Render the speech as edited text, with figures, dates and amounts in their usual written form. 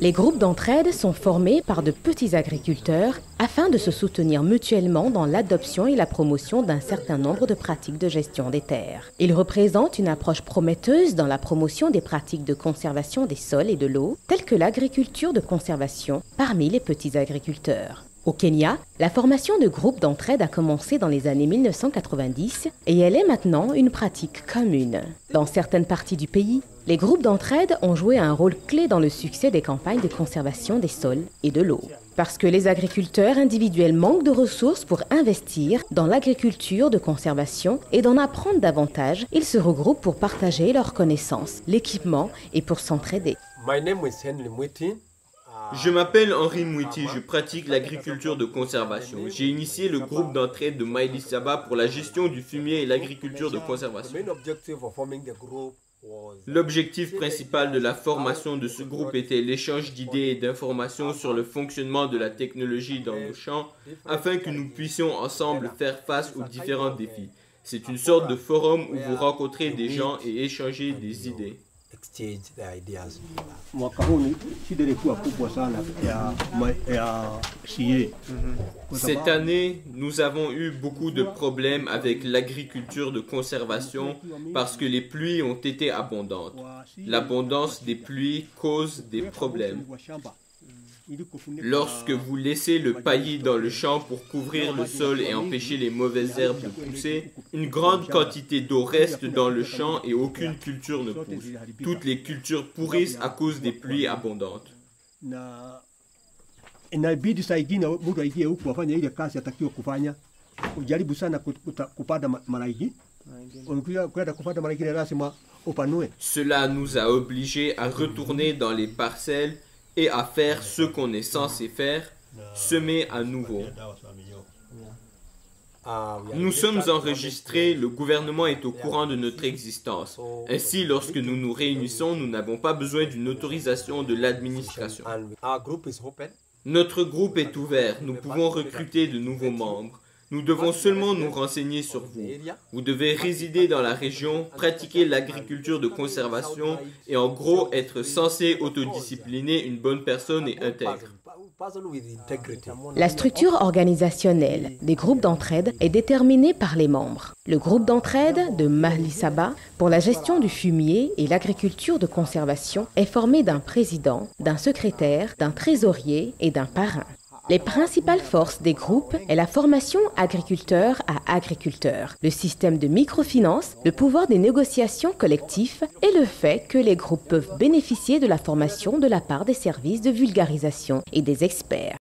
Les groupes d'entraide sont formés par de petits agriculteurs afin de se soutenir mutuellement dans l'adoption et la promotion d'un certain nombre de pratiques de gestion des terres. Ils représentent une approche prometteuse dans la promotion des pratiques de conservation des sols et de l'eau, telles que l'agriculture de conservation parmi les petits agriculteurs. Au Kenya, la formation de groupes d'entraide a commencé dans les années 1990 et elle est maintenant une pratique commune. Dans certaines parties du pays, les groupes d'entraide ont joué un rôle clé dans le succès des campagnes de conservation des sols et de l'eau. Parce que les agriculteurs individuels manquent de ressources pour investir dans l'agriculture de conservation et d'en apprendre davantage, ils se regroupent pour partager leurs connaissances, l'équipement et pour s'entraider. Je m'appelle Henri Mwiti, je pratique l'agriculture de conservation. J'ai initié le groupe d'entraide de Maïli Saba pour la gestion du fumier et l'agriculture de conservation. L'objectif principal de la formation de ce groupe était l'échange d'idées et d'informations sur le fonctionnement de la technologie dans nos champs afin que nous puissions ensemble faire face aux différents défis. C'est une sorte de forum où vous rencontrez des gens et échangez des idées. Cette année, nous avons eu beaucoup de problèmes avec l'agriculture de conservation parce que les pluies ont été abondantes. L'abondance des pluies cause des problèmes. Lorsque vous laissez le paillis dans le champ pour couvrir le sol et empêcher les mauvaises herbes de pousser, une grande quantité d'eau reste dans le champ et aucune culture ne pousse. Toutes les cultures pourrissent à cause des pluies abondantes. Cela nous a obligés à retourner dans les parcelles et à faire ce qu'on est censé faire, semer à nouveau. Nous sommes enregistrés, le gouvernement est au courant de notre existence. Ainsi, lorsque nous nous réunissons, nous n'avons pas besoin d'une autorisation de l'administration. Notre groupe est ouvert, nous pouvons recruter de nouveaux membres. Nous devons seulement nous renseigner sur vous. Vous devez résider dans la région, pratiquer l'agriculture de conservation et en gros être censé autodiscipliner une bonne personne et intègre. La structure organisationnelle des groupes d'entraide est déterminée par les membres. Le groupe d'entraide de Maïli Saba pour la gestion du fumier et l'agriculture de conservation est formé d'un président, d'un secrétaire, d'un trésorier et d'un parrain. Les principales forces des groupes est la formation agriculteur à agriculteur, le système de microfinance, le pouvoir des négociations collectives et le fait que les groupes peuvent bénéficier de la formation de la part des services de vulgarisation et des experts.